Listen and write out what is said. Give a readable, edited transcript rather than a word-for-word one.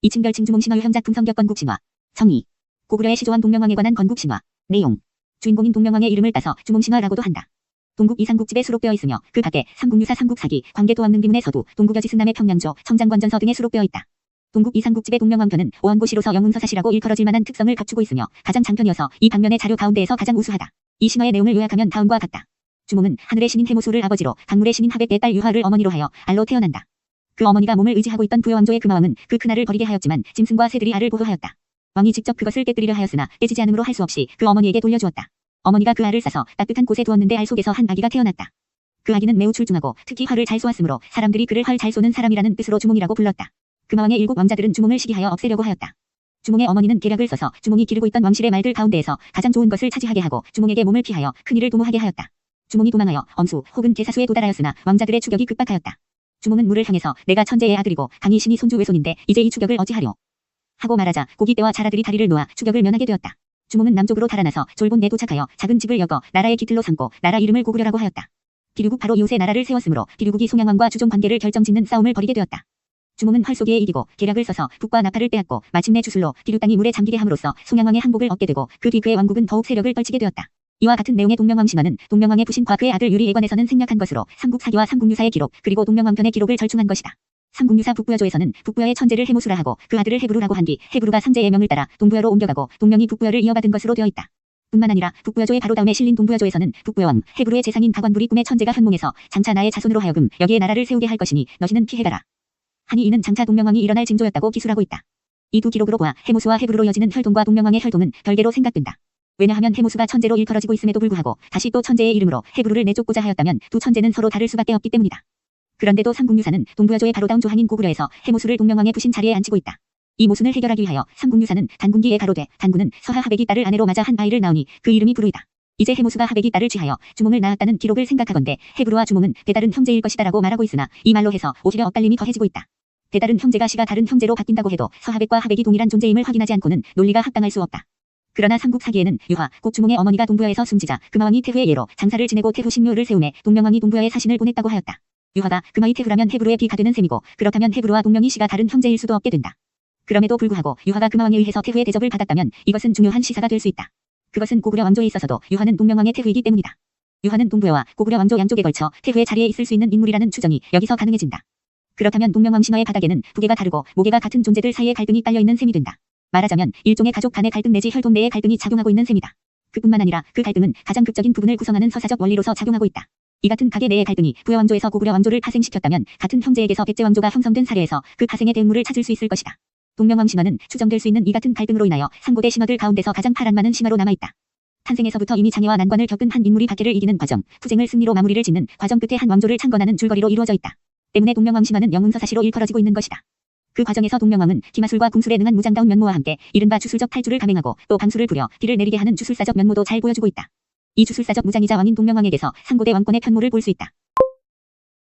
이층별칭 주몽신화 유형 작품 성격 건국신화. 성의. 고구려의 시조왕 동명왕에 관한 건국신화. 내용. 주인공인 동명왕의 이름을 따서 주몽신화라고도 한다. 동국 이상국집에 수록되어 있으며 그 밖에 삼국유사 삼국사기, 관계도왕릉비문의 서두, 동국여지승남의 평양조, 청장관전서 등에 수록되어 있다. 동국 이상국집의 동명왕편은 오한고시로서 영웅서사시라고 일컬어질 만한 특성을 갖추고 있으며 가장 장편이어서 이 방면의 자료 가운데에서 가장 우수하다. 이 신화의 내용을 요약하면 다음과 같다. 주몽은 하늘의 신인 해모수를 아버지로 강물의 신인 하백의 딸 유화를 어머니로 하여 알로 태어난다. 그 어머니가 몸을 의지하고 있던 부여왕조의 금화왕은 그 큰아를 버리게 하였지만 짐승과 새들이 알을 보호하였다. 왕이 직접 그것을 깨뜨리려 하였으나 깨지지 않음으로 할 수 없이 그 어머니에게 돌려주었다. 어머니가 그 알을 싸서 따뜻한 곳에 두었는데 알 속에서 한 아기가 태어났다. 그 아기는 매우 출중하고 특히 활을 잘 쏘았으므로 사람들이 그를 활 잘 쏘는 사람이라는 뜻으로 주몽이라고 불렀다. 금화왕의 7 왕자들은 주몽을 시기하여 없애려고 하였다. 주몽의 어머니는 계략을 써서 주몽이 기르고 있던 왕실의 말들 가운데에서 가장 좋은 것을 차지하게 하고 주몽에게 몸을 피하여 큰일을 도모하게 하였다. 주몽이 도망하여 엄수 혹은 개사수에 도달하였으나 왕자들의 추격이 급박하였다. 주몽은 물을 향해서 내가 천재의 아들이고 강희 신이 손주 외손인데 이제 이 추격을 어찌하려 하고 말하자 고깃대와 자라들이 다리를 놓아 추격을 면하게 되었다. 주몽은 남쪽으로 달아나서 졸본내에 도착하여 작은 집을 여거 나라의 기틀로 삼고 나라 이름을 고구려라고 하였다. 비류국 바로 이웃에 나라를 세웠으므로 비류국이 송양왕과 주종 관계를 결정짓는 싸움을 벌이게 되었다. 주몽은 활쏘기에 이기고 계략을 써서 북과 나팔을 빼앗고 마침내 주술로 비류 땅이 물에 잠기게 함으로써 송양왕의 항복을 얻게 되고 그 뒤 그의 왕국은 더욱 세력을 떨치게 되었다. 이와 같은 내용의 동명왕 신화는 동명왕의 부신과 그의 아들 유리예관에서는 생략한 것으로 삼국사기와 삼국유사의 기록 그리고 동명왕편의 기록을 절충한 것이다. 삼국유사 북부여조에서는 북부여의 천재를 해모수라 하고 그 아들을 해부루라고 한 뒤 해부루가 상제의 명을 따라 동부여로 옮겨가고 동명이 북부여를 이어받은 것으로 되어 있다. 뿐만 아니라 북부여조의 바로 다음에 실린 동부여조에서는 북부여왕 해부루의 재상인 가관불이 꿈의 천재가 현몽해서 장차 나의 자손으로 하여금 여기에 나라를 세우게 할 것이니 너희는 피해가라 하니 이는 장차 동명왕이 일어날 징조였다고 기술하고 있다. 이 두 기록으로 보아 해모수와 해부루로 이어지는 혈통과 동명왕의 혈통은 별개로 생각된다. 왜냐하면 해모수가 천재로 일컬어지고 있음에도 불구하고 다시 또 천재의 이름으로 해부루를 내쫓고자 하였다면 두 천재는 서로 다를 수밖에 없기 때문이다. 그런데도 삼국유사는 동부여조의 바로 다음 조항인 고구려에서 해모수를 동명왕의 부신 자리에 앉히고 있다. 이 모순을 해결하기 위하여 삼국유사는 단군기에 가로되 단군은 서하 하백이 딸을 아내로 맞아 한 아이를 낳으니 그 이름이 부루이다. 이제 해모수가 하백이 딸을 취하여 주몽을 낳았다는 기록을 생각하건대 해부루와 주몽은 배다른 형제일 것이다라고 말하고 있으나 이 말로 해서 오히려 엇갈림이 더해지고 있다. 배다른 형제가 시가 다른 형제로 바뀐다고 해도 서하백과 하백이 동일한 존재임을 확인하지 않고는 논리가 합당할 수 없다. 그러나 삼국사기에는 유화, 꼭 주몽의 어머니가 동부여에서 숨지자 금화왕이 태후의 예로 장사를 지내고 태후 신묘를 세우매 동명왕이 동부여에 사신을 보냈다고 하였다. 유화가 금화의 태후라면 해부루의 비가 되는 셈이고 그렇다면 해부루와 동명이 시가 다른 형제일 수도 없게 된다. 그럼에도 불구하고 유화가 금화왕에 의해서 태후의 대접을 받았다면 이것은 중요한 시사가 될 수 있다. 그것은 고구려 왕조에 있어서도 유화는 동명왕의 태후이기 때문이다. 유화는 동부여와 고구려 왕조 양쪽에 걸쳐 태후의 자리에 있을 수 있는 인물이라는 추정이 여기서 가능해진다. 그렇다면 동명왕 신화의 바닥에는 부계가 다르고 모계가 같은 존재들 사이의 갈등이 깔려있는 셈이 된다. 말하자면 일종의 가족 간의 갈등 내지 혈통 내의 갈등이 작용하고 있는 셈이다. 그뿐만 아니라 그 갈등은 가장 극적인 부분을 구성하는 서사적 원리로서 작용하고 있다. 이 같은 가계 내의 갈등이 부여 왕조에서 고구려 왕조를 파생시켰다면 같은 형제에게서 백제 왕조가 형성된 사례에서 그 파생의 대응물을 찾을 수 있을 것이다. 동명왕 신화는 추정될 수 있는 이 같은 갈등으로 인하여 상고대 신화들 가운데서 가장 파란만은 신화로 남아있다. 탄생에서부터 이미 장애와 난관을 겪은 한 인물이 박해를 이기는 과정, 투쟁을 승리로 마무리를 짓는 과정 끝에 한 왕조를 창건하는 줄거리로 이루어져 있다. 때문에 동명왕 신화는 영웅서사시로 일컬어지고 있는 것이다. 그 과정에서 동명왕은 기마술과 궁술에 능한 무장다운 면모와 함께 이른바 주술적 탈주를 감행하고 또 방수를 부려 비를 내리게 하는 주술사적 면모도 잘 보여주고 있다. 이 주술사적 무장이자 왕인 동명왕에게서 상고대 왕권의 편모를 볼 수 있다.